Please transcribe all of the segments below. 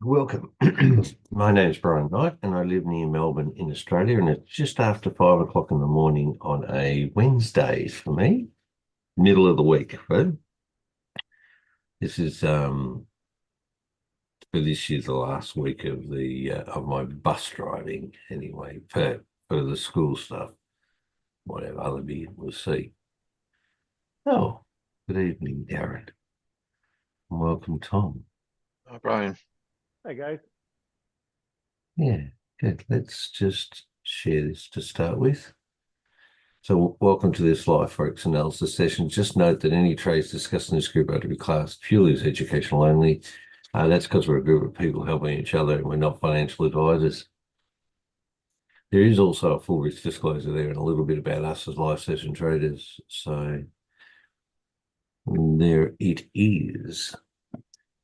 Welcome. My name is Brian Knight, and I live near Melbourne in Australia, and it's just after 5 o'clock in the morning on a Wednesday for me, middle of the week. Right? This is for this year the last week of the of my bus driving anyway for the school stuff, whatever other bit we'll see. Oh, good evening, Darren. Welcome, Tom. Oh, Brian. Hi guys. Yeah, good. Let's just share this to start with. So welcome to this live FOREX analysis session. Just note that any trades discussed in this group are to be classed purely as educational only. That's because we're a group of people helping each other and we're not financial advisors. There is also a full risk disclosure there and a little bit about us as live session traders. So there it is.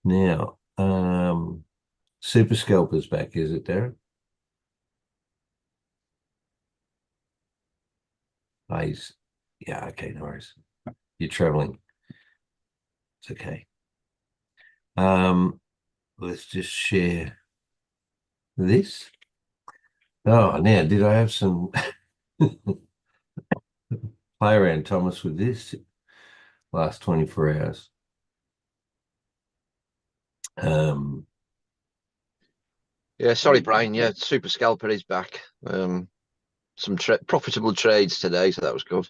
Now, Super Scalper's back, is it, Darren? Yeah, okay, no worries. You're traveling. It's okay. Let's just share this. Oh, now, did I have some play around, Thomas, with this last 24 hours? Yeah, sorry, Brian. Yeah, Super Scalper is back. Some profitable trades today, so that was good.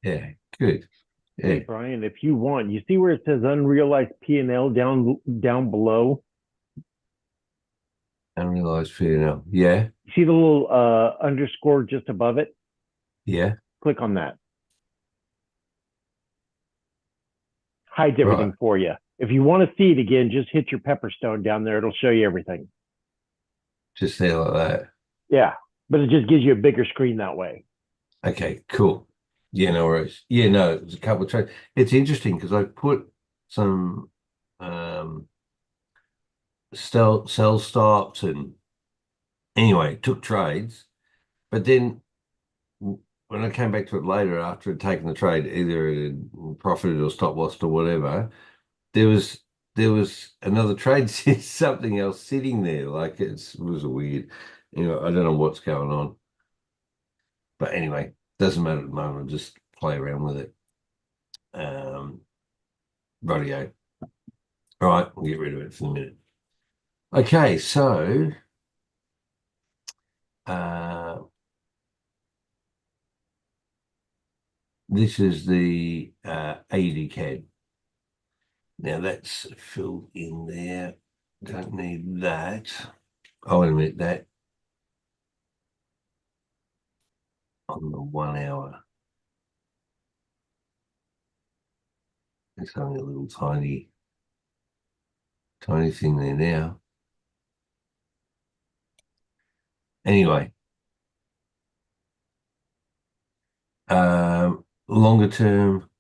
Yeah, good. Hey Yeah, Brian, if you want, you see where it says unrealized P&L down below? unrealized fee now. Yeah, You see the little underscore just above it? yeah, Click on that. Hides right. everything for you. If you want to see it again, just hit your pepperstone down there. It'll show you everything. Just there like that. Yeah, but it just gives you a bigger screen that way. Okay, cool. Yeah, no worries. Yeah, no, there's a couple of trades. It's interesting because I put some sell stops and anyway, took trades, but then when I came back to it later after I'd taken the trade, either it had profited or stop lost or whatever, there was another trade, something else sitting there. Like it was a weird, I don't know what's going on. But anyway, doesn't matter at the moment. I'll just play around with it. Radio. All right, we'll get rid of it for a minute. Okay, so uh, this is the AD CAD. Now that's filled in there. Don't need that. Oh, wait a minute, that on the 1 hour. It's only a little tiny thing there now. Anyway, longer term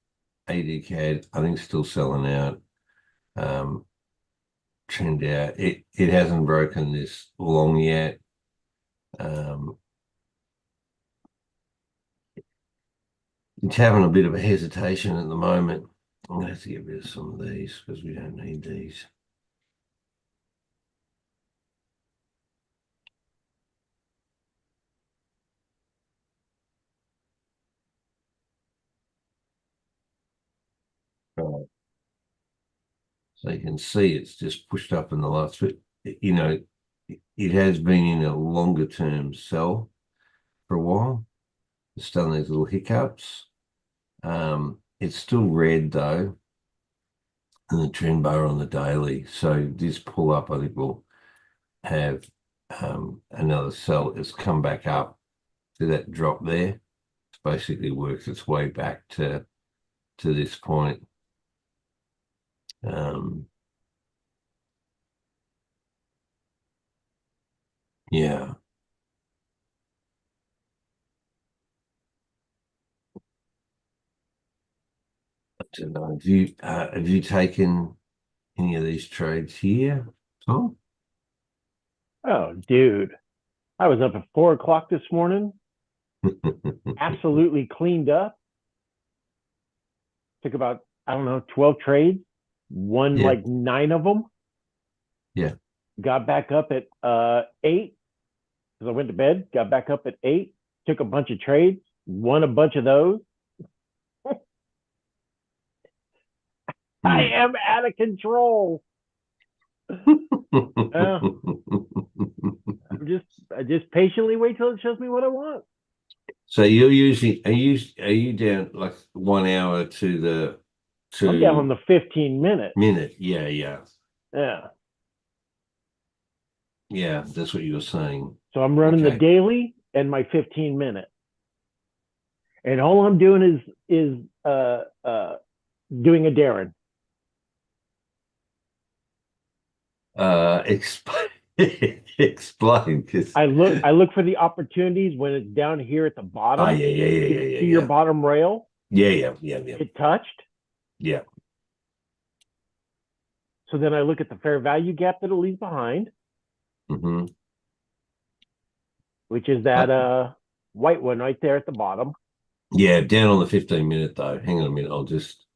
AD CAD, I think still selling out. Trend out. It hasn't broken this long yet. It's having a bit of a hesitation at the moment. I'm going to have to get rid of some of these because we don't need these. Right. So you can see it's just pushed up in the last bit. It has been in a longer term sell for a while. It's done these little hiccups. It's still red though, and the trend bar on the daily. So this pull up, I think, will have another sell. It's come back up to that drop there. It's basically worked its way back to this point. Yeah. I don't know. Have you taken any of these trades here, Tom? Oh, dude. I was up at 4 o'clock this morning, absolutely cleaned up. Took about, I don't know, 12 trades, won Yeah, like 9 of them. yeah. got back up at 8 because I went to bed. Got back up at 8. Took a bunch of trades. Won a bunch of those. I am out of control. I just patiently wait till it shows me what I want. So you're usually are you down like 1 hour to the I'm down on the 15 minute. minute? Yeah. Yeah. That's what you were saying. So I'm running the Okay. daily and my 15 minute. And all I'm doing is doing a Darren. Explain. Explain, because I look for the opportunities when it's down here at the bottom. yeah. See your bottom rail? Yeah. It touched. Yeah. So then I look at the fair value gap that it leaves behind, Mm-hmm. which is that white one right there at the bottom. Yeah, down on the 15 minute though. Hang on a minute. I'll just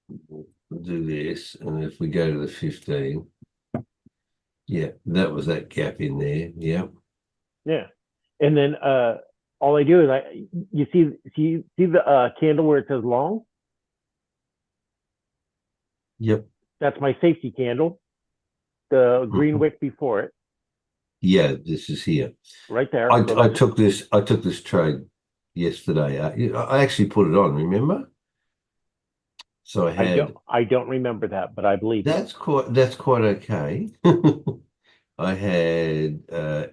do this. And if we go to the 15, yeah, that was that gap in there. Yeah. Yeah. And then all I do is you see the candle where it says long? Yep. That's my safety candle. The green wick before it. Yeah, this is here. Right there. I took this trade yesterday. I actually put it on, remember? So I don't remember that, but I believe that's quite okay. I had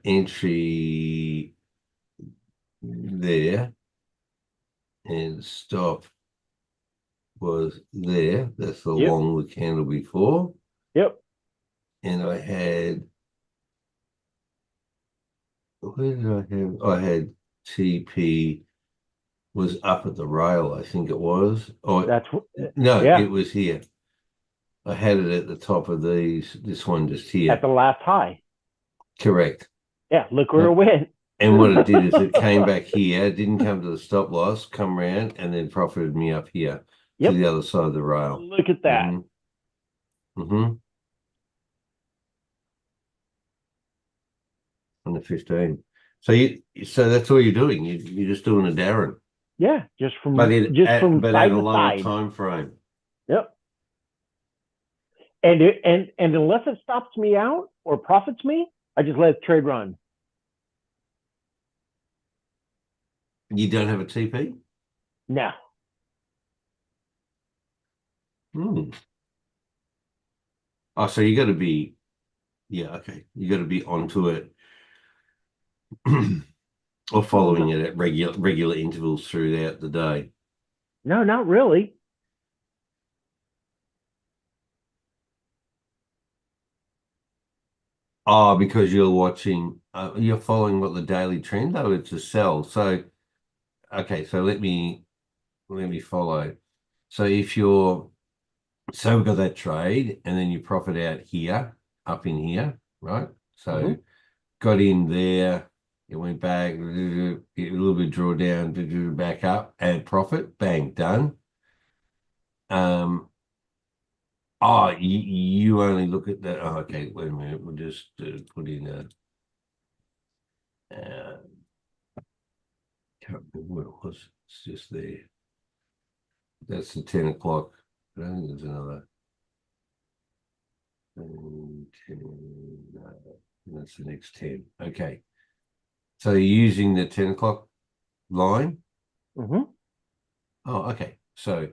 entry there and stop was there. That's the Yep. long the candle before. Yep. And I had, where did I have? I had TP was up at the rail, I think it was. Oh, no, yeah. it was here. I had it at the top of these. This one just here. At the last high. Correct. Yeah, look where it went. And what it did is it came back here, didn't come to the stop loss, come around, and then profited me up here to the other side of the rail. Look at that. Mm-hmm. On the 15. So that's all you're doing. You're just doing a Darren. Yeah, just from But side at a to lower side. time frame. Yep. And unless it stops me out or profits me, I just let the trade run. You don't have a TP? No. Oh, so you got to be, okay. You got to be onto it or following it at regular intervals throughout the day. No, not really. Oh, because you're following what the daily trend though, it's a sell. So, okay, so let me follow. So we've got that trade and then you profit out here, up in here, right? So got in there, it went back, a little bit draw down, back up, and profit, bang, done. You only look at that. Oh, okay, wait a minute. We'll just put in a. Can't remember what it was. It's just there. That's the 10 o'clock. I don't think there's another. 10, no, that's the next 10. Okay. So you're using the 10 o'clock line? Mm-hmm. Oh, okay. So,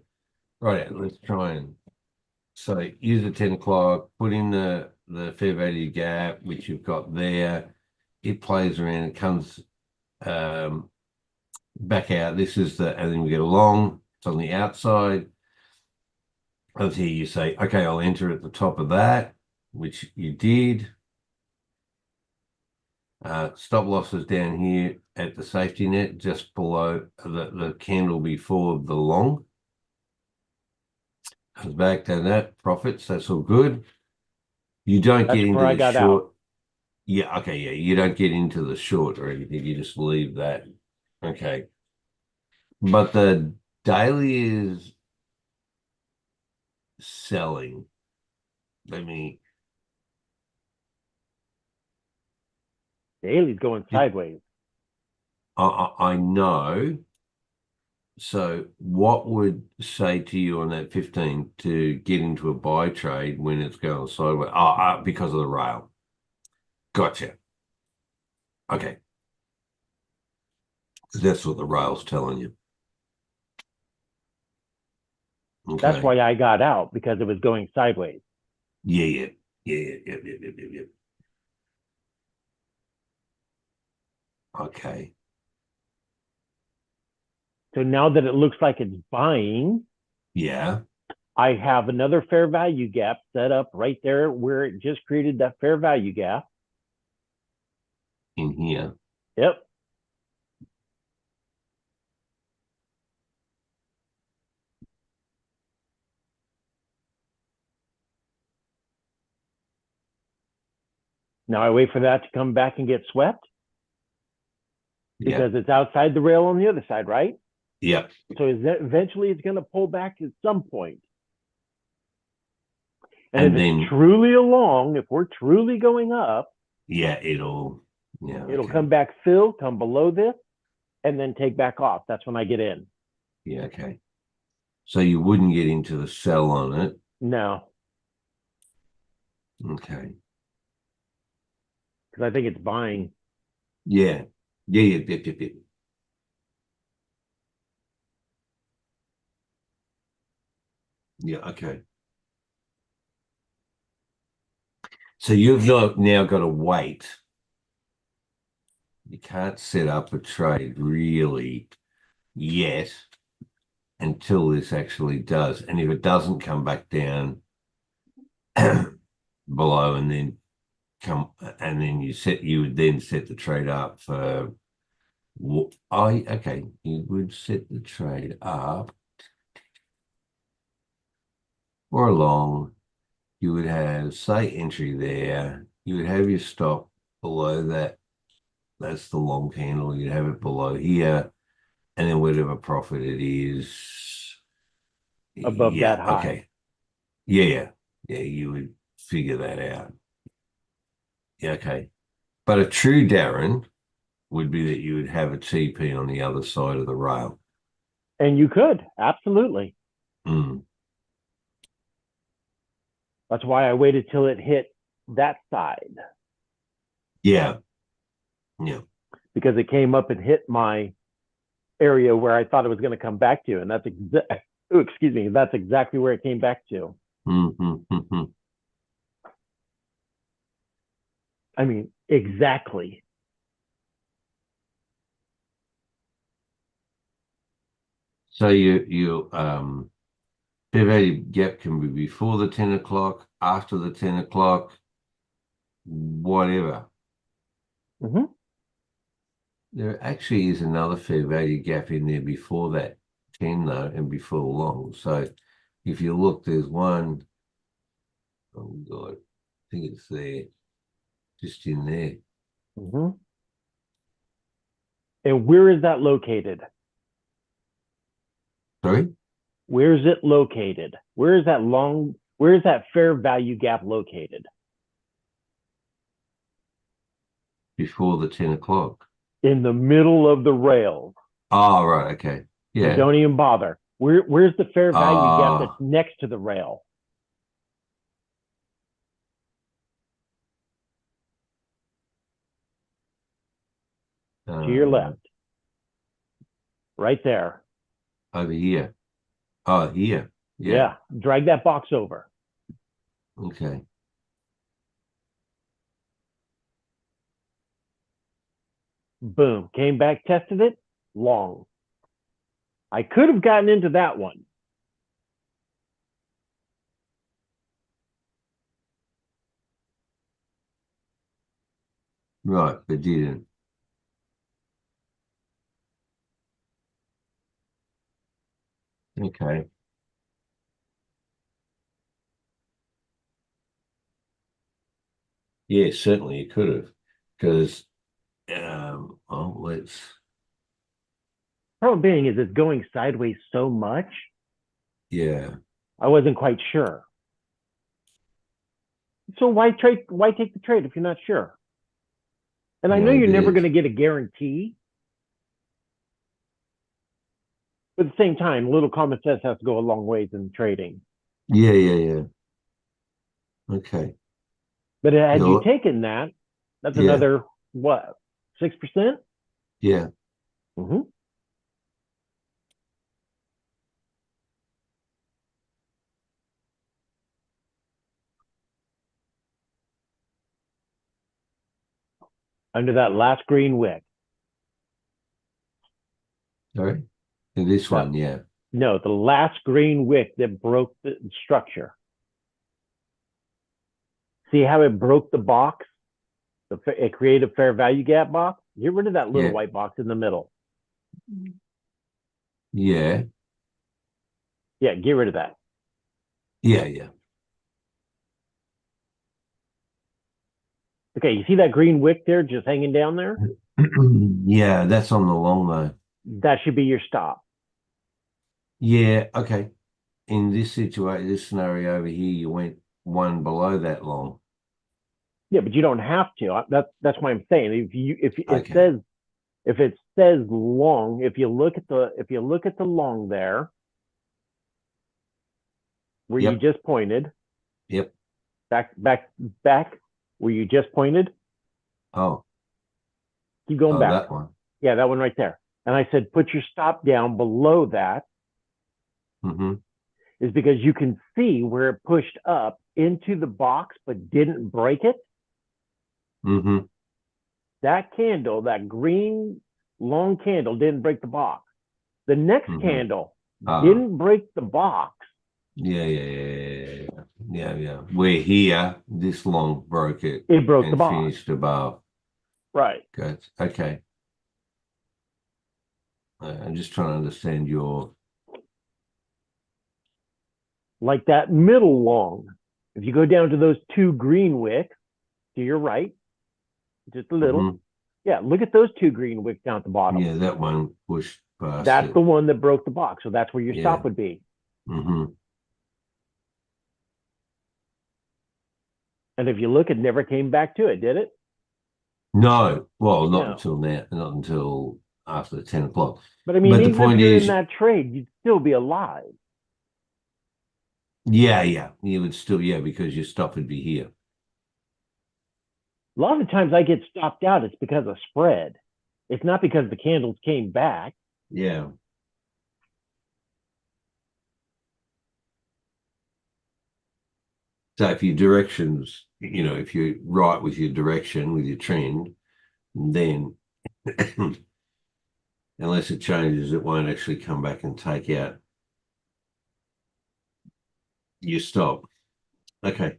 right, let's try and. So use the 10 o'clock, put in the fair value gap, which you've got there. It plays around, it comes back out. This is and then we get a long, it's on the outside. Over here you say, okay, I'll enter at the top of that, which you did. Stop losses down here at the safety net, just below the candle before the long. Comes back to that, profits, that's all good. You don't get into the short. Out. Yeah, okay, yeah. You don't get into the short or anything, you just leave that. Okay. But the daily is selling. Daly's going sideways. I know. So what would say to you on that 15 to get into a buy trade when it's going sideways? Because of the rail. Gotcha. Okay. That's what the rail's telling you. Okay. That's why I got out, because it was going sideways. Yeah. Okay. So now that it looks like it's buying, Yeah. I have another fair value gap set up right there where it just created that fair value gap. In here. Yep. Now I wait for that to come back and get swept because it's outside the rail on the other side, right? Yep. So eventually it's going to pull back at some point. And if then, it's truly along, if we're truly going up, it'll come back, fill, come below this, and then take back off. That's when I get in. Yeah, okay. So you wouldn't get into the sell on it. No. Okay. Because I think it's buying. Yeah. Yeah. Yeah, okay. So you've now got to wait. You can't set up a trade really yet until this actually does. And if it doesn't come back down below and then you would then set the trade up for you would set the trade up or along. You would have, say, entry there. You would have your stop below that. That's the long candle. You'd have it below here. And then whatever profit it is. Above that high. Okay. Yeah. Yeah, you would figure that out. Yeah, okay. But a true Darren would be that you would have a TP on the other side of the rail. And you could, absolutely. Mm. That's why I waited till it hit that side. Yeah. Because it came up and hit my area where I thought it was going to come back to. And that's that's exactly where it came back to. Mm-hmm. I mean, exactly. So you fair value gap can be before the 10 o'clock, after the 10 o'clock, whatever. Mm-hmm. There actually is another fair value gap in there before that 10 though, and before long. So if you look, there's one, oh God, I think it's there, just in there. Mm-hmm. And where is that located? Sorry? Where is it located? Where is that fair value gap located? Before the 10 o'clock. In the middle of the rail. Oh, right, okay. Yeah. So don't even bother. Where's the fair value gap that's next to the rail? To your left. Right there. Over here. Oh, here. Yeah. Drag that box over. Okay. Boom. Came back, tested it. Long. I could have gotten into that one. Right, but didn't. Okay. Yeah, certainly you could have. Because let's Problem being is it's going sideways so much. yeah. I wasn't quite sure. So why take the trade if you're not sure? And I know you're never going to get a guarantee. But at the same time, little common sense has to go a long ways in trading. Yeah. Okay. But had you taken that, that's another, what, 6%? Yeah. Mm-hmm. Under that last green wick. Sorry? And this one, yeah. No, the last green wick that broke the structure. See how it broke the box? It created a fair value gap box. Get rid of that little white box in the middle. Yeah. Yeah, get rid of that. Yeah. Okay, you see that green wick there just hanging down there? Yeah, that's on the long though. That should be your stop. Yeah, okay. In this situation, this scenario over here, you went one below that long. Yeah, but you don't have to. That's why I'm saying if it says long, if you look at the long there, where you just pointed. Yep. Back where you just pointed. Oh. Keep going back. That one. Yeah, that one right there. And I said, put your stop down below that. Mm-hmm. Is because you can see where it pushed up into the box but didn't break it. Mm-hmm. That candle, that green long candle, didn't break the box. The next candle didn't break the box. Yeah. We're here. This long broke it. It broke the box. Finished above. Right. Good. Okay. I'm just trying to understand your. Like that middle long. If you go down to those two green wicks to your right, just a little. Yeah, look at those two green wicks down at the bottom. Yeah, that one pushed past. That's the one that broke the box. So that's where your stop would be. Mm-hmm. And if you look, it never came back to it, did it? No. Well, not until now. Not until after 10 o'clock. But I mean, even if you're in that trade, you'd still be alive. Yeah. You would still, because your stop would be here. A lot of times I get stopped out, it's because of spread. It's not because the candles came back. Yeah. So if your directions, if you're right with your direction, with your trend, then unless it changes, it won't actually come back and take out your stop. Okay.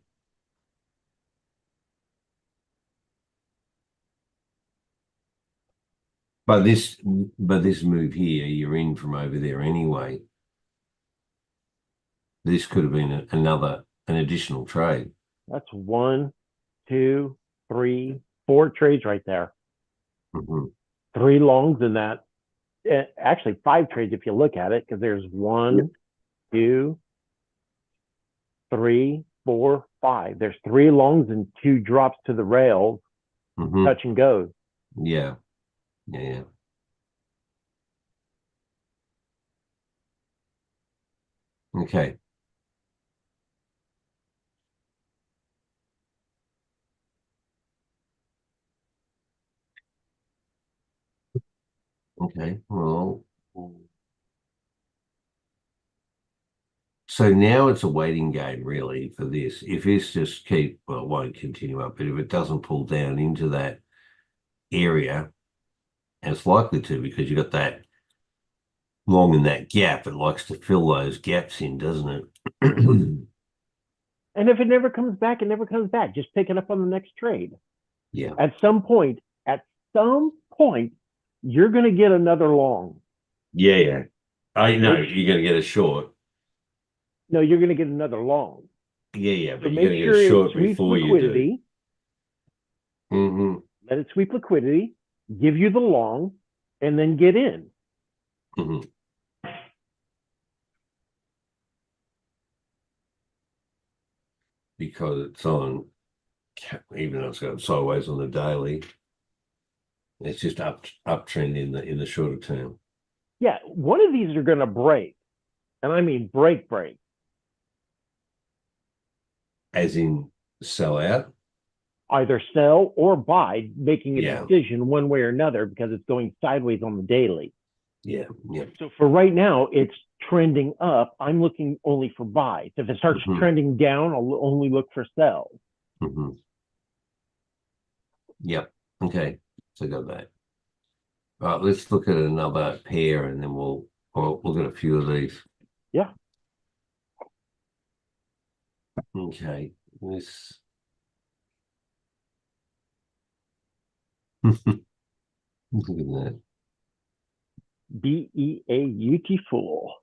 But this move here, you're in from over there anyway. This could have been an additional trade. That's 1, 2, 3, 4 trades right there. Mm-hmm. 3 longs in that. Actually, 5 trades if you look at it, because there's 1, 2, 3, 4, 5. There's 3 longs and 2 drops to the rails, touch and goes. Yeah. Okay. Okay. Well, so now it's a waiting game really for this. If this just it won't continue up, but if it doesn't pull down into that area, and it's likely to because you got that long in that gap, it likes to fill those gaps in, doesn't it? And if it never comes back, it never comes back. Just pick it up on the next trade. Yeah. At some point, you're going to get another long. Yeah. I know you're going to get a short. No, you're going to get another long. Yeah, but so you're going to get a short before liquidity. You do. Let it sweep liquidity, give you the long, and then get in. Because it's on, even though it's going sideways on the daily. It's just uptrend in the shorter term. Yeah, one of these are going to break, and I mean break. As in sell out. Either sell or buy, making a Yeah. decision one way or another because it's going sideways on the daily. Yeah. So for right now, it's trending up. I'm looking only for buys. If it starts trending down, I'll only look for sells. Yep. Okay. So got that. All right, let's look at another pair and then we'll look at a few of these. Yeah. Okay. This look at that. BEAUT fool.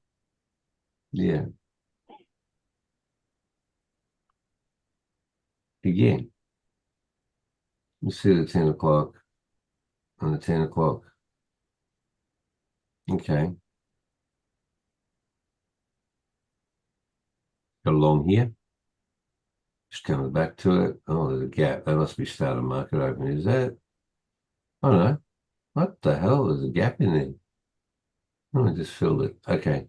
Yeah. Again. Let's see the 10 o'clock on the 10 o'clock. Okay. Got along here. Just coming back to it. Oh, there's a gap. That must be starting market open. Is that? Oh no. What the hell? There's a gap in there. Oh, I just filled it. Okay.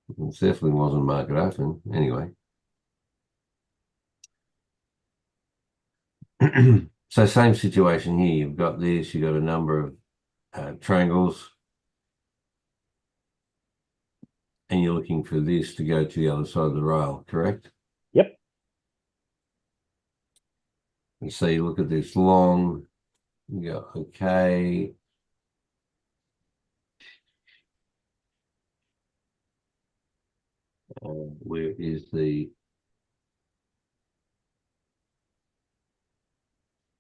It definitely wasn't market open. Anyway. So same situation here. You've got this. You've got a number of triangles. And you're looking for this to go to the other side of the rail, correct? Yep. And so you look at this long. You go, okay. Where is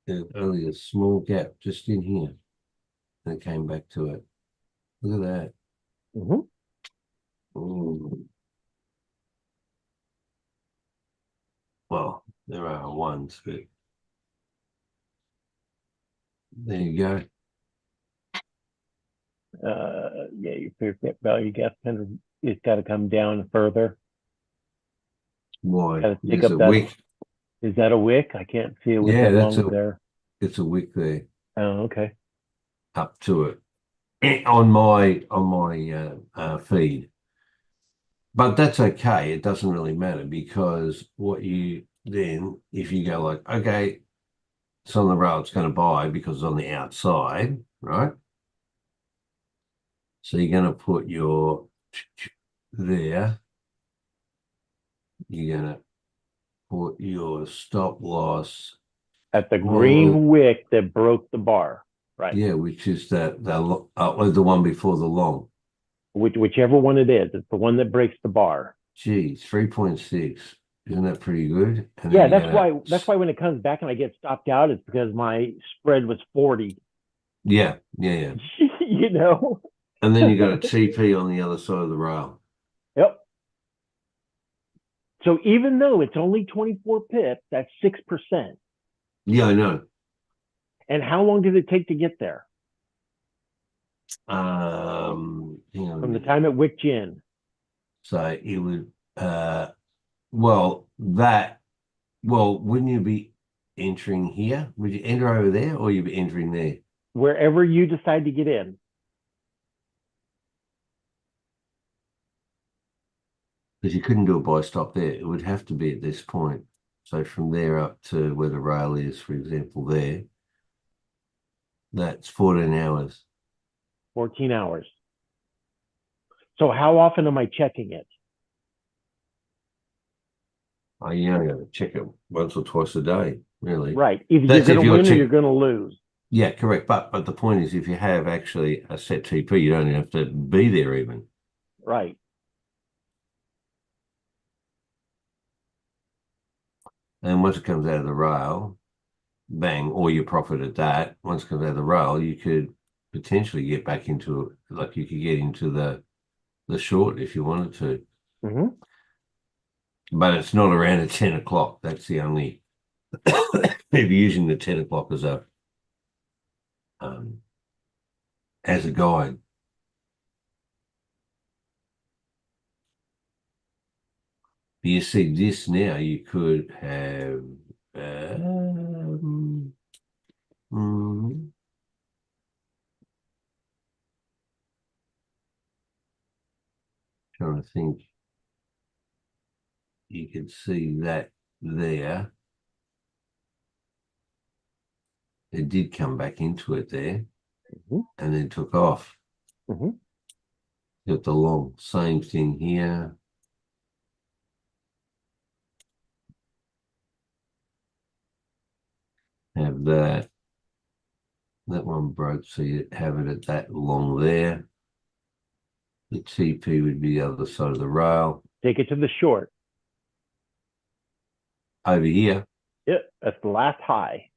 there's only a small gap just in here. And it came back to it. Look at that. Well, there are ones, but there you go. Yeah, your fair value gap it's got to come down further. Why? Got to take There's up a that. wick. Is that a wick? I can't see a wick Yeah, along there. It's a wick there. Oh, okay. Up to it on my feed. But that's okay. It doesn't really matter because what you then, if you go like, okay, it's on the rail, it's going to buy because it's on the outside, right? So you're going to put your there. You're going to put your stop loss At the green wick that broke the bar, right? Yeah, which is the one before the long. Whichever one it is, it's the one that breaks the bar. Geez, 3.6. Isn't that pretty good? And yeah, that's why when it comes back and I get stopped out, it's because my spread was 40. Yeah. You know. And then you got a TP on the other side of the rail. Yep. So even though it's only 24 pips, that's 6%. Yeah, I know. And how long did it take to get there? Hang on From the time it wicked in. So it would wouldn't you be entering here? Would you enter over there or you'd be entering there? Wherever you decide to get in. Because you couldn't do a buy stop there. It would have to be at this point. So from there up to where the rail is, for example, there, that's 14 hours. 14 hours. So how often am I checking it? You only got to check it once or twice a day, really. Right. If you're going to win or you're going to lose. Yeah, correct. But the point is, if you have actually a set TP, you don't have to be there even. Right. And once it comes out of the rail, bang, or you profit at that. Once it comes out of the rail, you could potentially get back into, like you could get into the short if you wanted to. But it's not around at 10 o'clock. That's the only, if you're using the 10 o'clock as a guide. But you see this now, you could have, Trying to think. You can see that there. It did come back into it there and then took off. Got the long, same thing here. Have that. That one broke, so you have it at that long there. The TP would be the other side of the rail. Take it to the short. Over here. Yep, that's the last high.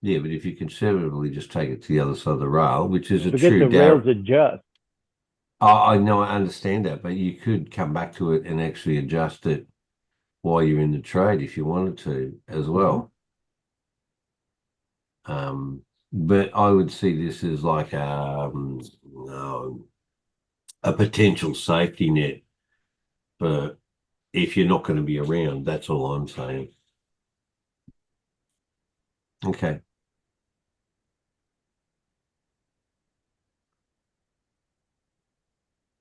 Yeah, but if you conservatively just take it to the other side of the rail, which is a Forget true the rails adjust. I know, I understand that, but you could come back to it and actually adjust it while you're in the trade if you wanted to as well. But I would see this as like a potential safety net for if you're not going to be around. That's all I'm saying. Okay.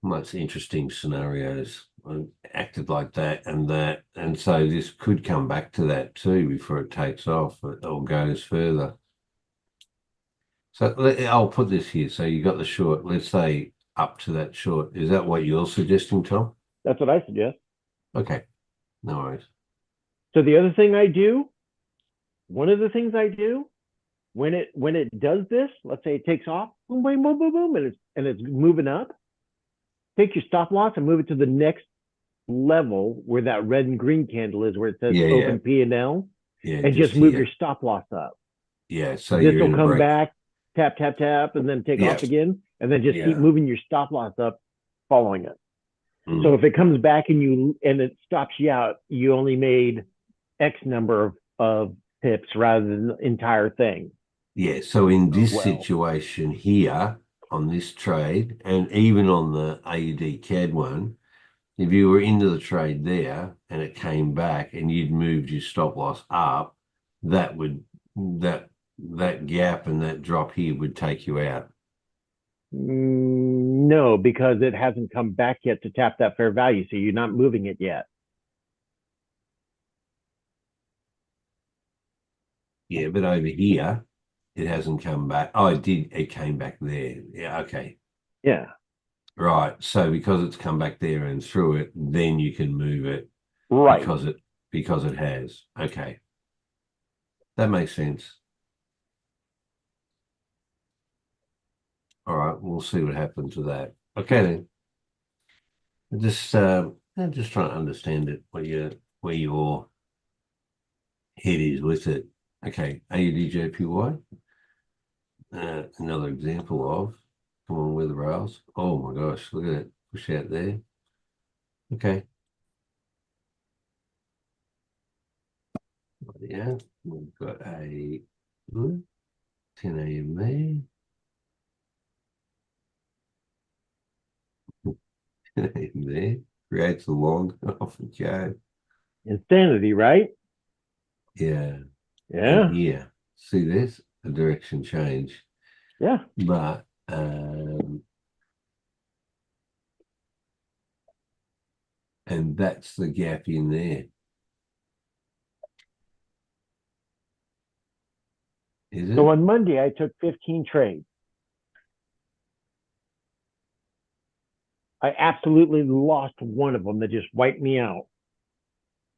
Much interesting scenarios. I acted like that, and so this could come back to that too before it takes off or goes further. So I'll put this here. So you got the short, let's say up to that short. Is that what you're suggesting, Tom? That's what I suggest. Okay, no worries. So the other thing I do, one of the things I do when it does this, let's say it takes off, boom, boom, boom, boom, boom, and it's moving up. Take your stop loss and move it to the next level where that red and green candle is, where it says open P&L, and just move your stop loss up. Yeah, so this will come back, tap, tap, tap, and then take off again, and then just keep moving your stop loss up, following it. So if it comes back and it stops you out, you only made X number of pips rather than the entire thing. Yeah, so in this situation here, on this trade, and even on the AUD CAD one, if you were into the trade there and it came back and you'd moved your stop loss up, that gap and that drop here would take you out. No, because it hasn't come back yet to tap that fair value, so you're not moving it yet. Yeah, but over here, it hasn't come back. Oh, it did. It came back there. Yeah, okay. Yeah. Right. So because it's come back there and through it, then you can move it. Right. Because it has. Okay. That makes sense. All right, we'll see what happens with that. Okay then. I'm just trying to understand it, where your head is with it. Okay, AUDJPY. Another example of, come on with the rails. Oh my gosh, look at it, push out there. Okay. Yeah, we've got a 10 AME. 10 AM there. Creates a long off the go. Insanity, right? Yeah. Yeah. And here, see this? A direction change. Yeah. But and that's the gap in there. Is it? So on Monday, I took 15 trades. I absolutely lost one of them that just wiped me out.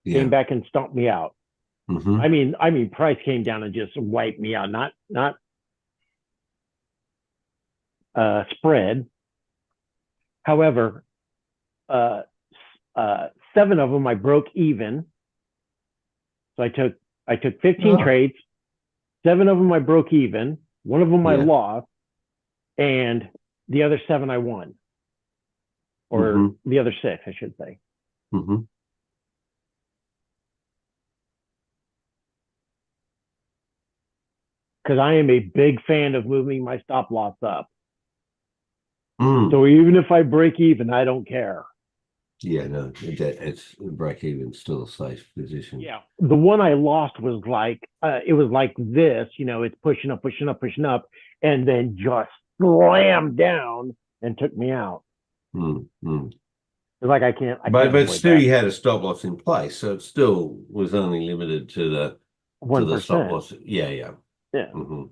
Yeah. Came back and stomped me out. Mm-hmm. I mean, price came down and just wiped me out. Not spread. However, 7 of them I broke even. So I took 15 trades. 7 of them I broke even. 1 of them I lost, and the other 7 I won, or the other 6, I should say. Mm-hmm. Because I am a big fan of moving my stop loss up. So even if I break even, I don't care. Yeah, no, it's break even, still a safe position. Yeah, the one I lost was like it was like this, it's pushing up, and then just slammed down and took me out. Mm, mm. It's like I can't But avoid still, that. you had a stop loss in place, so it still was only limited to the 1%. stop loss. Yeah, yeah. Yeah. Mm-hmm.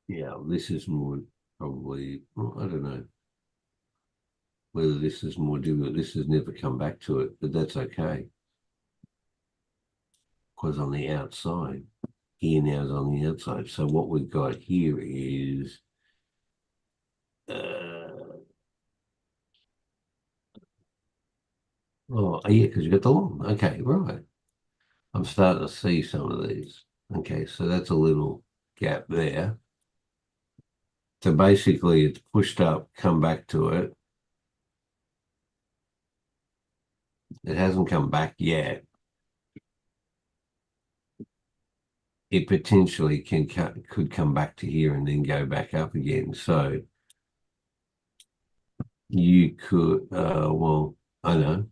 Yeah, this is more probably, well, I don't know whether this is more difficult. This has never come back to it, but that's okay. Because on the outside, here now is on the outside. So what we've got here is oh yeah, because you've got the long. Okay, right. I'm starting to see some of these. Okay, so that's a little gap there. So basically it's pushed up, come back to it. It hasn't come back yet. It potentially could come back to here and then go back up again. So you could, well, I know.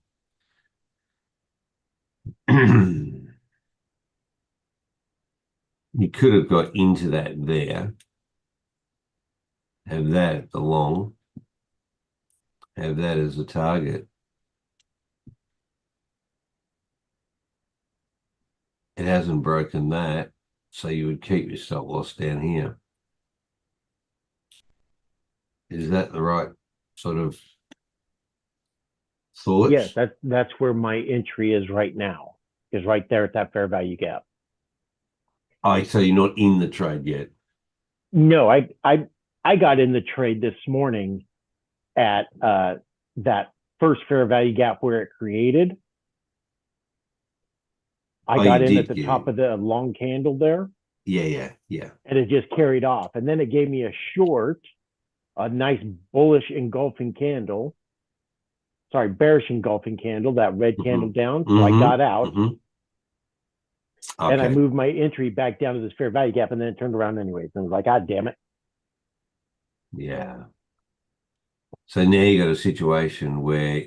You could have got into that there, have that at the long, have that as a target. It hasn't broken that, so you would keep your stop loss down here. Is that the right sort of thoughts? Yes, that's where my entry is right now. Is right there at that fair value gap. So you're not in the trade yet. No, I got in the trade this morning at that first fair value gap where it created. I got in at the top of the long candle there. Yeah. And it just carried off. And then it gave me a short, a nice bullish engulfing candle. Sorry, bearish engulfing candle, that red candle down. So I got out. Okay. And I moved my entry back down to this fair value gap, and then it turned around anyways. And I was like, God damn it. Yeah. So now you got a situation where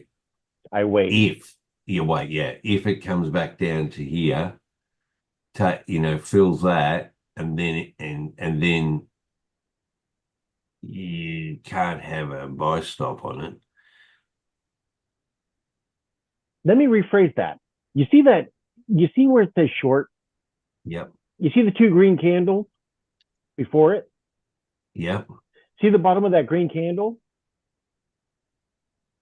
I wait. If you wait, if it comes back down to here, fills that, and then you can't have a buy stop on it. Let me rephrase that. You see that? You see where it says short? Yep. You see the two green candles before it? Yep. See the bottom of that green candle?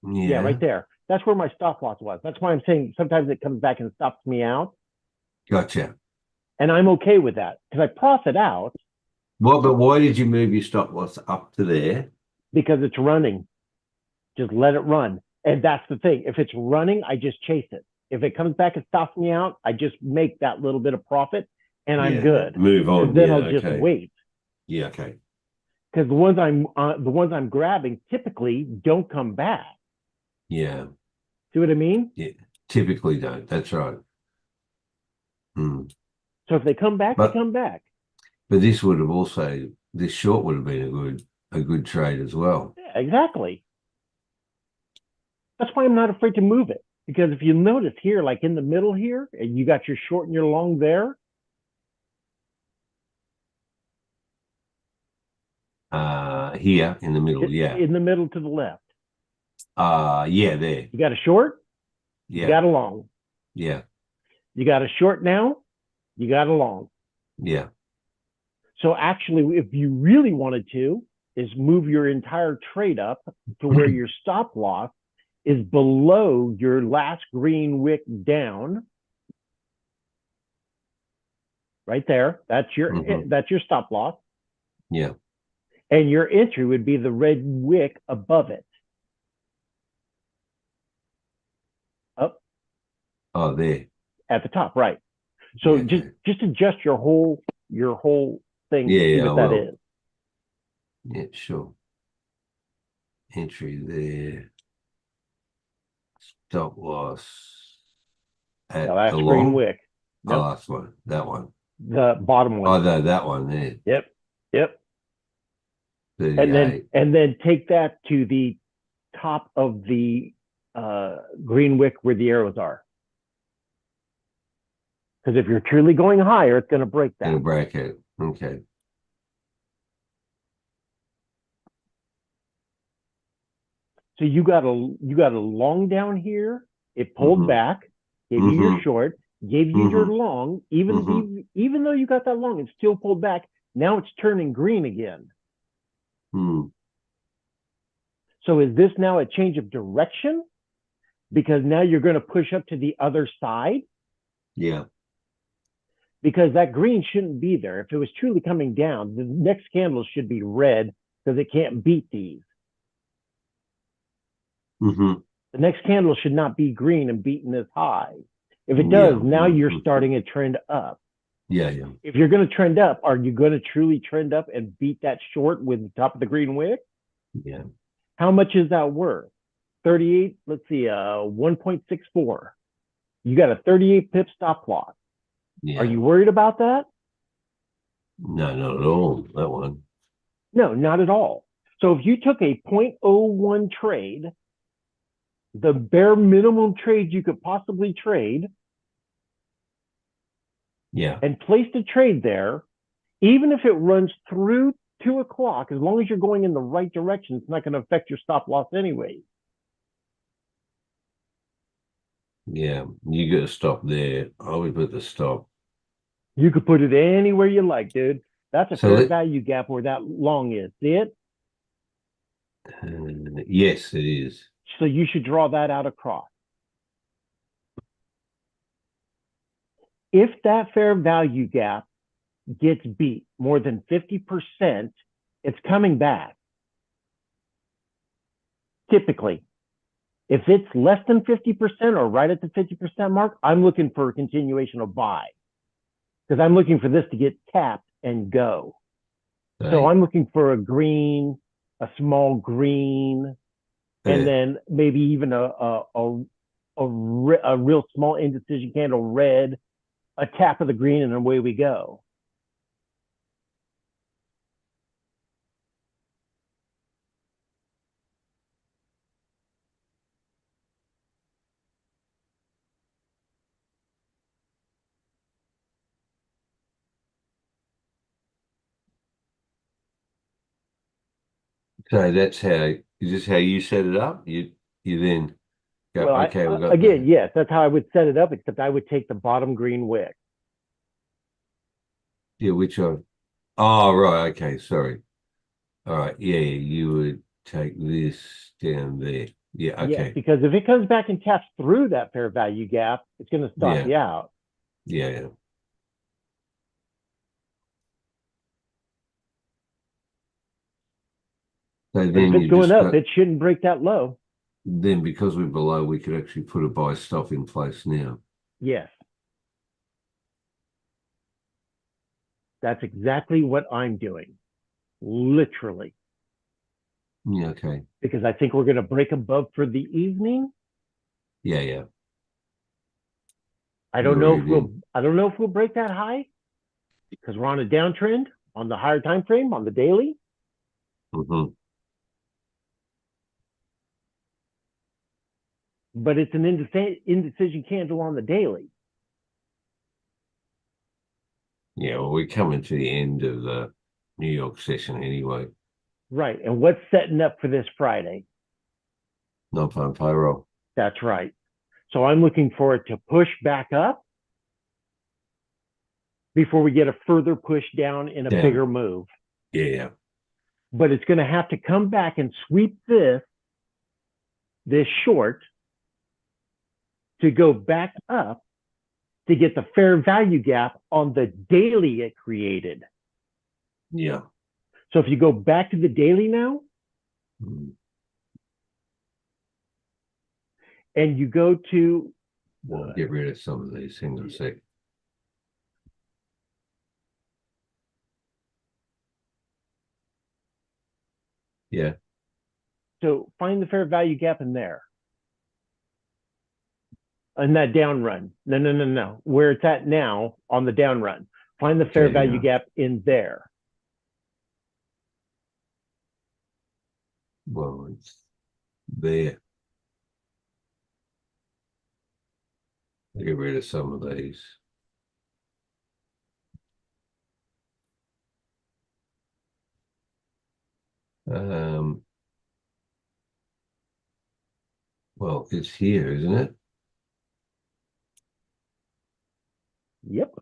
Yeah, right there. That's where my stop loss was. That's why I'm saying sometimes it comes back and stops me out. Gotcha. And I'm okay with that because I profit out. Well, but why did you move your stop loss up to there? Because it's running. Just let it run. And that's the thing. If it's running, I just chase it. If it comes back and stops me out, I just make that little bit of profit and I'm good. Move on. Then I'll just wait. Yeah, okay. Because the ones I'm grabbing typically don't come back. Yeah. See what I mean? Yeah. Typically don't. That's right. So if they come back, they come back. But this short would have been a good trade as well. Yeah, exactly. That's why I'm not afraid to move it. Because if you notice here, like in the middle here, and you got your short and your long there. Here in the middle, yeah. In the middle to the left. Yeah, there. You got a short, yeah. You got a long. Yeah. You got a short now, you got a long. Yeah. So actually, if you really wanted to, is move your entire trade up to where your stop loss is below your last green wick down. Right there. That's your stop loss. Yeah. And your entry would be the red wick above it. Up. Oh, there. At the top, right. So just adjust your whole thing to see what that is. Yeah, sure. Entry there. Stop loss at the last the green long wick. Nope. Oh, last one. That one. The bottom one. Oh, no, that one there. Yep. 38. And then take that to the top of the green wick where the arrows are. Because if you're truly going higher, it's going to break In a that. bracket. Okay. So you got a long down here. It pulled back, gave you your short, gave you your long. Even though you got that long, it still pulled back. Now it's turning green again. So is this now a change of direction? Because now you're going to push up to the other side? Yeah. Because that green shouldn't be there. If it was truly coming down, the next candle should be red because it can't beat these. The next candle should not be green and beating this high. If it does, now you're starting a trend up. Yeah, yeah. If you're going to trend up, are you going to truly trend up and beat that short with the top of the green wick? Yeah. How much is that worth? 38, let's see, 1.64. You got a 38 pip stop loss. Yeah. Are you worried about that? No, not at all. That one. No, not at all. So if you took a 0.01 trade, the bare minimum trade you could possibly trade, Yeah. and placed a trade there, even if it runs through 2 o'clock, as long as you're going in the right direction, it's not going to affect your stop loss anyway. Yeah. You got to stop there. I would put the stop. You could put it anywhere you like, dude. That's a So fair value gap where that long is. See it? Yes, it is. So you should draw that out across. If that fair value gap gets beat more than 50%, it's coming back. Typically, if it's less than 50% or right at the 50% mark, I'm looking for a continuation of buy because I'm looking for this to get tapped and go. Right. So I'm looking for a green, a small green, and then maybe even a real small indecision candle red, a tap of the green, and away we go. So that's how, is this how you set it up? You then go, Well, okay, we've got again, yes, that's how I would set it up, except I would take the bottom green wick. Yeah, which I, oh, right, okay, sorry. All right, yeah, you would take this down there. Yeah, Yes, okay. because if it comes back and taps through that fair value gap, it's going to stop you out. Yeah, yeah. So And then if you it's going just up, got, it shouldn't break that low. then because we're below, we could actually put a buy stop in place now. Yes. That's exactly what I'm doing. Literally. Yeah, okay. Because I think we're going to break above for the evening. Yeah, yeah. I don't know if we'll break that high because we're on a downtrend on the higher time frame on the daily. But it's an indecision candle on the daily. Yeah, well, we're coming to the end of the New York session anyway. Right. And what's setting up for this Friday? Non-farm payroll. That's right. So I'm looking for it to push back up before we get a further push down in a bigger move. Yeah, yeah. But it's going to have to come back and sweep this short to go back up to get the fair value gap on the daily it created. Yeah. So if you go back to the daily now, and you go to... We'll get rid of some of these. Hang on a sec. Yeah. So find the fair value gap in there. In that down run. No. Where it's at now on the down run. Find the fair value gap in there. Well, it's there. Get rid of some of these. Well, it's here, isn't it? Yep.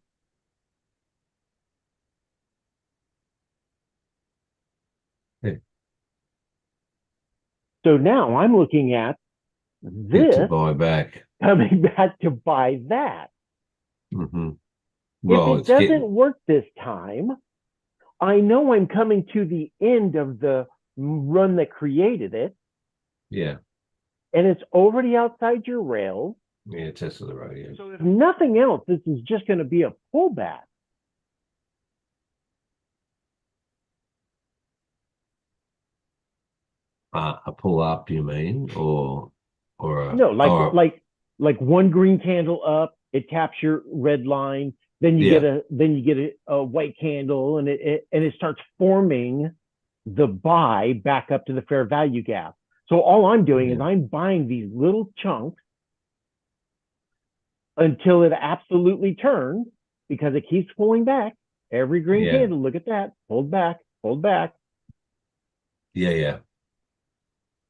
Yeah. So now I'm looking at Get to this buy back. coming back to buy that. Mm-hmm. If Well, it it's doesn't getting, work this time, I know I'm coming to the end of the run that created it, yeah, and it's already outside your rails. yeah, Tesla the radio. So if nothing else, this is just going to be a pullback. A pull up, you mean, or a, No, like or like one green candle up, it taps your red line, then you yeah, get a white candle, and it starts forming the buy back up to the fair value gap. So all I'm doing is yeah, I'm buying these little chunks until it absolutely turns, because it keeps pulling back. Every green yeah, candle, look at that, pulled back, yeah,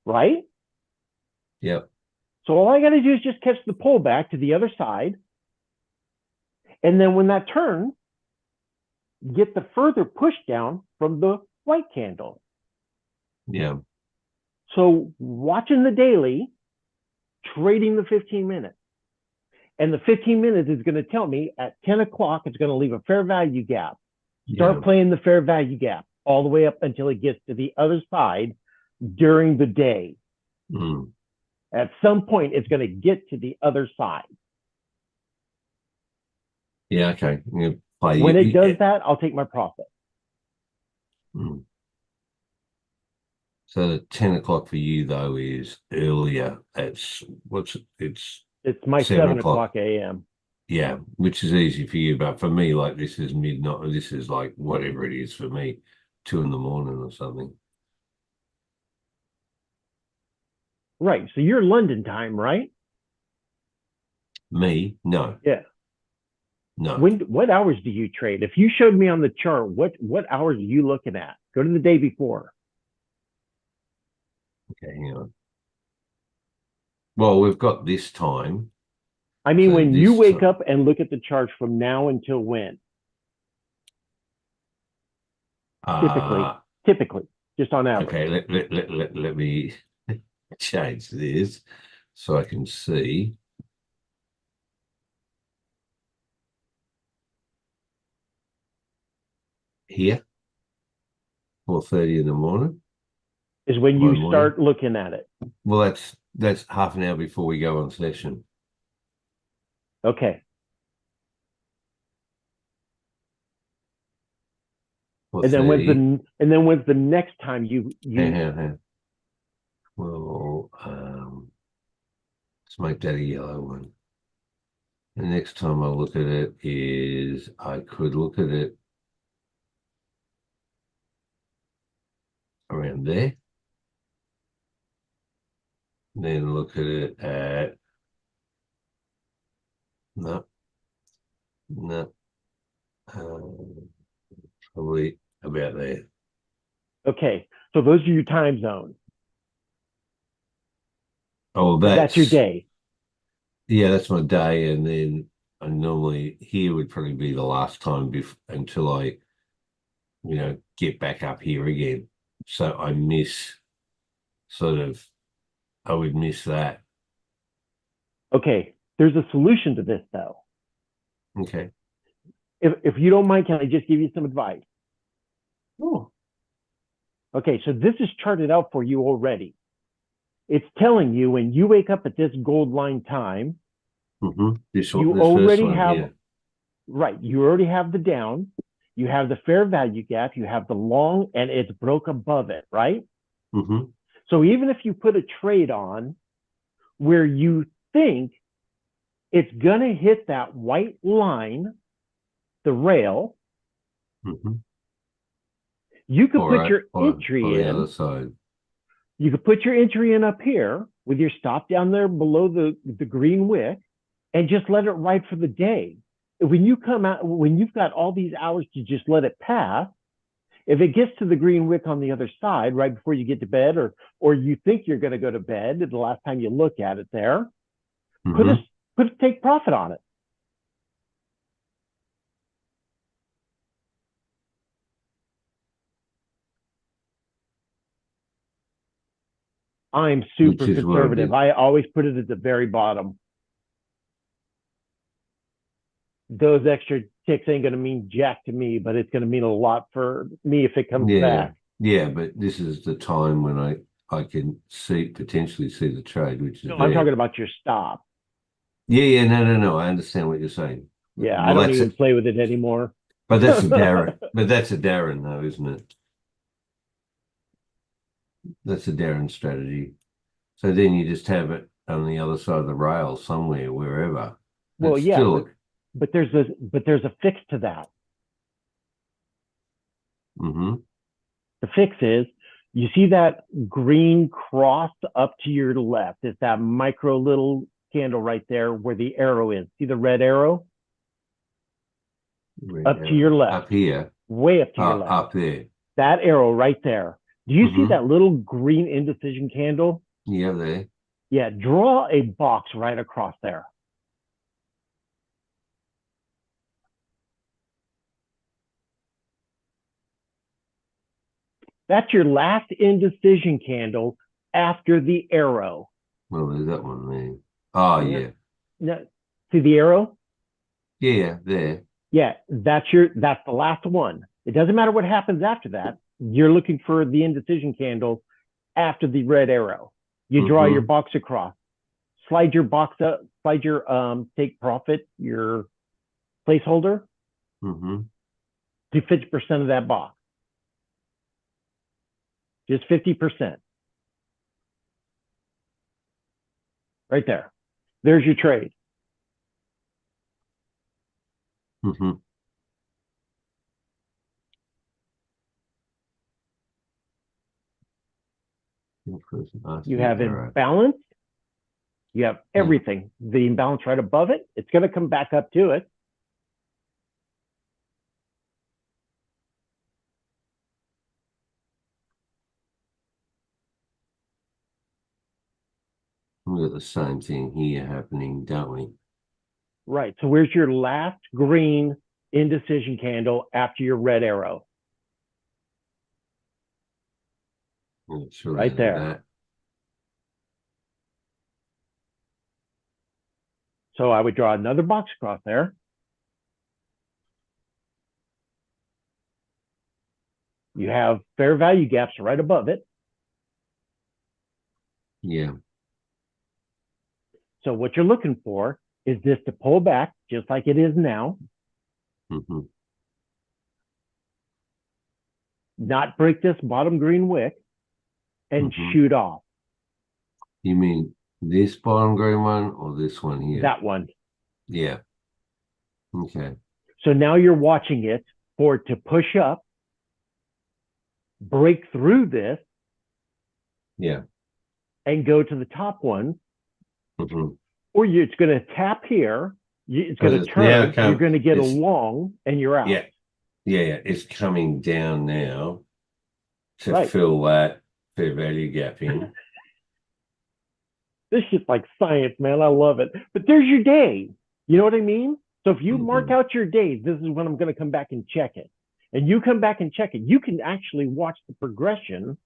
right? yeah, So all I got to do is just catch the pullback to the other side. And then when that turns, get the further push down from the white candle. yeah, So watching the daily, trading the 15 minutes. And the 15 minutes is going to tell me at 10 o'clock, it's going to leave a fair value gap. yeah. Start playing the fair value gap all the way up until it gets to the other side during the day. Mm. At some point, it's going to get to the other side. Yeah, okay. You play When it does you, that, I'll take my profit. mm. So the 10 o'clock for you though is earlier. It's my 7 7 o'clock. o'clock a.m. Yeah, which is easy for you, but for me, like this is midnight. This is like whatever it is for me, 2 in the morning or something. Right. So you're London time, right? Me, no, Yeah. no. What hours do you trade? If you showed me on the chart, what hours are you looking at? Go to the day before. Okay, hang on. Well, we've got this time. I mean, So when you this wake time, up and look at the chart from now until when? Typically, uh, typically, just on average. okay, let me change this so I can see here, 4:30 in the morning, Is when my you morning. start looking at it. Well, that's half an hour before we go on session. Okay. And then 4:30. when's the next time you Hang, hang, hang. Well, let's make that a yellow one. The next time I look at it is I could look at it around there. Then look at it at no, no, probably about there. okay. So those are your time zones. Oh, That's your day. yeah, that's my day, and then I normally here would probably be the last time until I, get back up here again. So I miss sort of, I would miss that. Okay. There's a solution to this though. Okay. If you don't mind, can I just give you some advice? Oh. Okay, so this is charted out for you already. It's telling you when you wake up at this gold line time, This you first already one have, here. right, you already have the down, you have the fair value gap, you have the long, and it's broke above it, right? So even if you put a trade on where you think it's going to hit that white line, the rail, you could put your entry on the in. other side. You could put your entry in up here with your stop down there below the green wick and just let it ride for the day. When you come out, when you've got all these hours to just let it pass, If it gets to the green wick on the other side right before you get to bed, or you think you're going to go to bed the last time you look at it there, take profit on it. I'm super conservative. I always put it at the very bottom. Those extra ticks ain't going to mean jack to me, but it's going to mean a lot for me if it comes back. Yeah, but this is the time when I can potentially see the trade, which is no, I'm talking about your stop. Yeah, no. I understand what you're saying. Yeah, well, I don't even play with it anymore. But that's a Darren. But that's a Darren, though, isn't it? That's a Darren strategy. So then you just have it on the other side of the rail somewhere, wherever. Well, yeah, but there's a fix to that. The fix is, you see that green cross up to your left? It's that micro little candle right there where the arrow is. See the red arrow? To your left. Up here. Way up to your left. Up there. That arrow right there. Do you see that little green indecision candle? Yeah, there. Yeah, draw a box right across there. That's your last indecision candle after the arrow. Well, there's that one there. Oh, yeah. No, see the arrow? Yeah, there. Yeah, that's the last one. It doesn't matter what happens after that. You're looking for the indecision candle after the red arrow. You draw your box across. Slide your box up, slide your take profit, your placeholder to 50% of that box. Just 50%. Right there. There's your trade. You have imbalance. You have everything. The imbalance right above it. It's going to come back up to it. We got the same thing here happening, don't we? Right. So where's your last green indecision candle after your red arrow? Right there. So I would draw another box across there. You have fair value gaps right above it. Yeah. So what you're looking for is this to pull back just like it is now. Not break this bottom green wick and shoot off. You mean this bottom green one or this one here? That one. Yeah. Okay. So now you're watching it for it to push up, break through this. Yeah. And go to the top one. Or it's going to tap here. It's going to turn. You're going to get a long and you're out. Yeah. It's coming down now to fill that fair value gap in. This shit's like science, man. I love it. But there's your day. You know what I mean? So if you mark out your days, this is when I'm going to come back and check it. And you come back and check it. You can actually watch the progression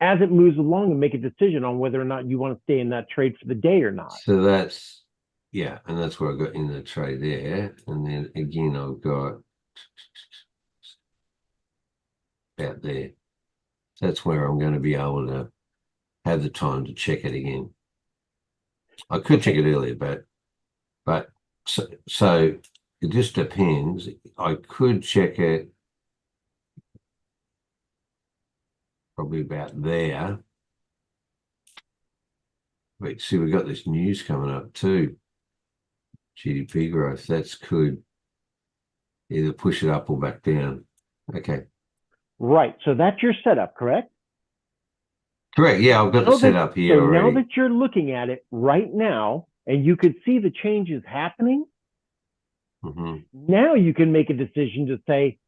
as it moves along and make a decision on whether or not you want to stay in that trade for the day or not. So that's, yeah, and that's where I got in the trade there. And then again, I've got about there. That's where I'm going to be able to have the time to check it again. I could check it earlier, but so it just depends. I could check it probably about there. Wait, see, we got this news coming up too. GDP growth. That's could either push it up or back down. Okay. Right. So that's your setup, correct? Correct. Yeah, I've got the setup here already. Now that you're looking at it right now, and you could see the changes happening, now you can make a decision to say,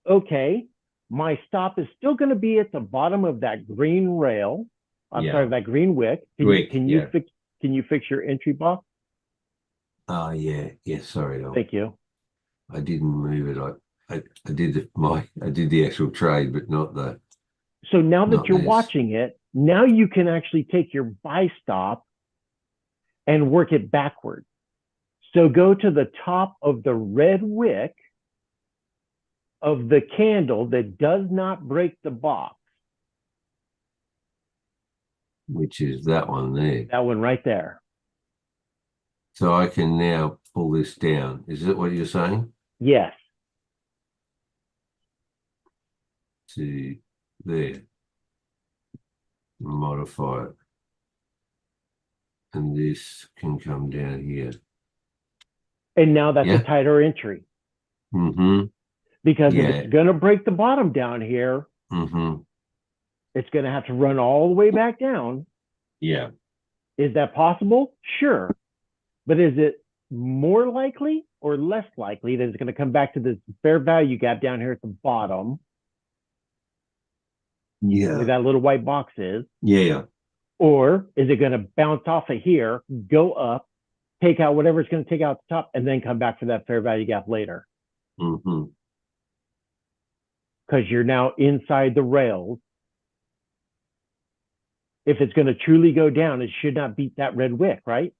okay, my stop is still going to be at the bottom of that green rail. I'm sorry, that green wick. Can you fix your entry box? Oh yeah, sorry. Thank you. I didn't move it. I did the actual trade, but not the. So now that you're watching it, now you can actually take your buy stop and work it backwards. So go to the top of the red wick of the candle that does not break the box. Which is that one there. That one right there. So I can now pull this down. Is that what you're saying? Yes. To there. Modify it. And this can come down here. And now that's a tighter entry. Mm-hmm. Because if it's going to break the bottom down here, mm-hmm. it's going to have to run all the way back down. Yeah. Is that possible? Sure. But is it more likely or less likely that it's going to come back to this fair value gap down here at the bottom? Yeah. Where that little white box is. Yeah. Or is it going to bounce off of here, go up, take out whatever it's going to take out the top, and then come back for that fair value gap later? Mm-hmm. Because you're now inside the rails. If it's going to truly go down, it should not beat that red wick, right?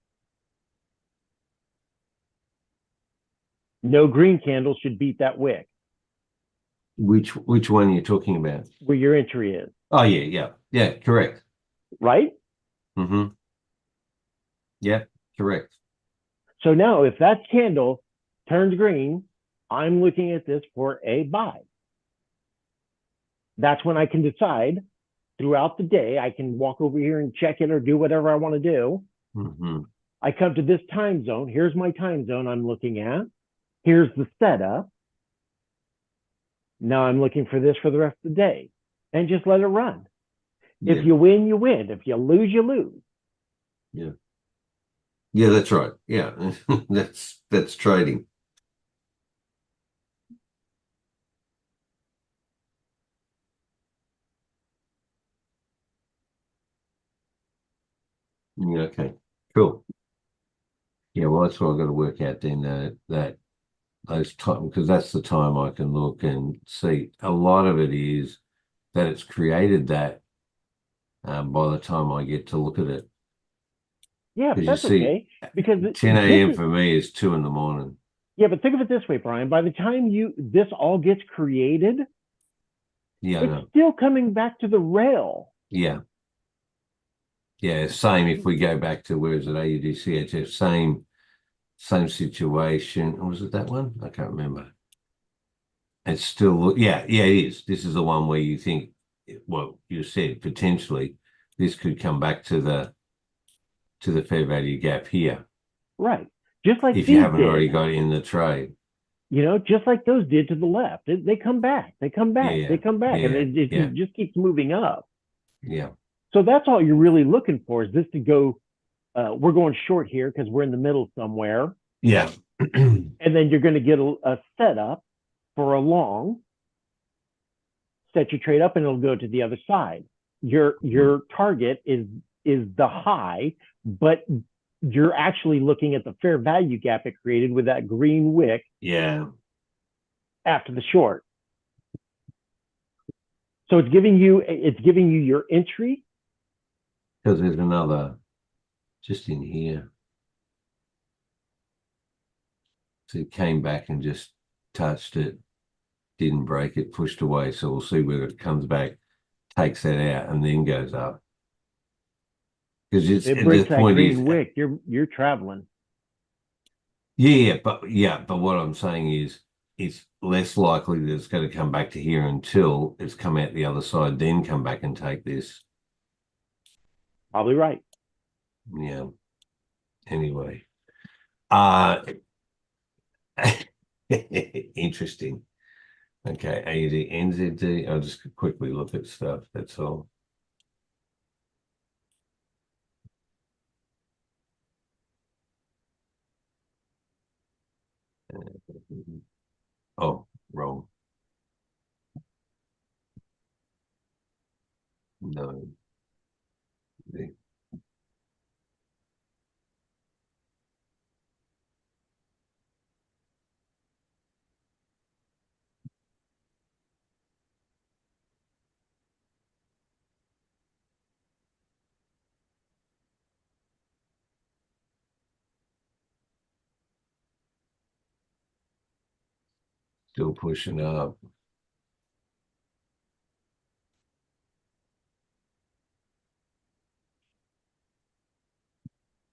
No green candle should beat that wick. Which one are you talking about? Where your entry is. Oh yeah. Correct. Right? Mm-hmm. Yeah, correct. So now if that candle turns green, I'm looking at this for a buy. That's when I can decide throughout the day. I can walk over here and check it or do whatever I want to do. Mm-hmm. I come to this time zone. Here's my time zone I'm looking at. Here's the setup. Now I'm looking for this for the rest of the day and just let it run. Yeah. If you win, you win. If you lose, you lose. Yeah. Yeah, that's right. Yeah. that's trading. Yeah, okay. Cool. Yeah, well, that's what I've got to work out then, that those time, because that's the time I can look and see. A lot of it is that it's created that by the time I get to look at it. Yeah, but that's okay. Because 10 a.m. for me is 2 a.m. Yeah, but think of it this way, Brian. By the time this all gets created, it's still coming back to the rail. Yeah. Yeah, same if we go back to, where is it, AUDCHF, same situation. Or was it that one? I can't remember. It's still, it is. This is the one where you think, well, you said potentially this could come back to the fair value gap here. Right. Just like if you haven't already got in the trade. Just like those did to the left. They come back. They come back. Yeah, they come back. yeah, And it just keeps moving up. Yeah. So that's all you're really looking for, is this to go, we're going short here because we're in the middle somewhere. Yeah. And then you're going to get a setup for a long, set your trade up, and it'll go to the other side. Your target is the high, but you're actually looking at the fair value gap it created with that green wick. Yeah. After the short. So it's giving you your entry. Because there's another just in here. So it came back and just touched it, didn't break it, pushed away. So we'll see whether it comes back, takes that out, and then goes up. Because it breaks that green wick, you're traveling. Yeah, but what I'm saying is it's less likely that it's going to come back to here until it's come out the other side, then come back and take this. Probably right. Yeah. Anyway. Interesting. Okay, AUD, NZD. I'll just quickly look at stuff. That's all. Oh, wrong. Still pushing up.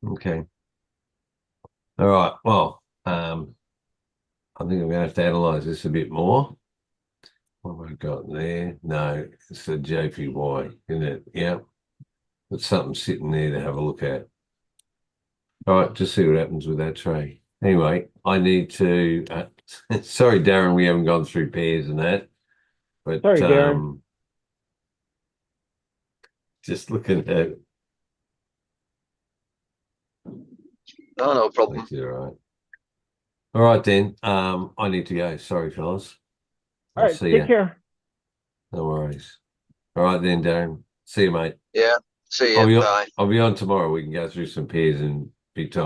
Okay. All right. Well, I think I'm going to have to analyze this a bit more. What have I got there? No, it's a JPY, isn't it? Yeah. There's something sitting there to have a look at. All right, just see what happens with that trade. Anyway, I need to. Sorry, Darren, we haven't gone through pairs and that, but Sorry, Darren. just looking at. No, no problem. All right. All right, then. I need to go. Sorry, fellas. All I'll right, see take you. care. No worries. All right, then, Darren. See you, mate. Yeah. See you. Bye. I'll be on tomorrow. We can go through some pairs and big time.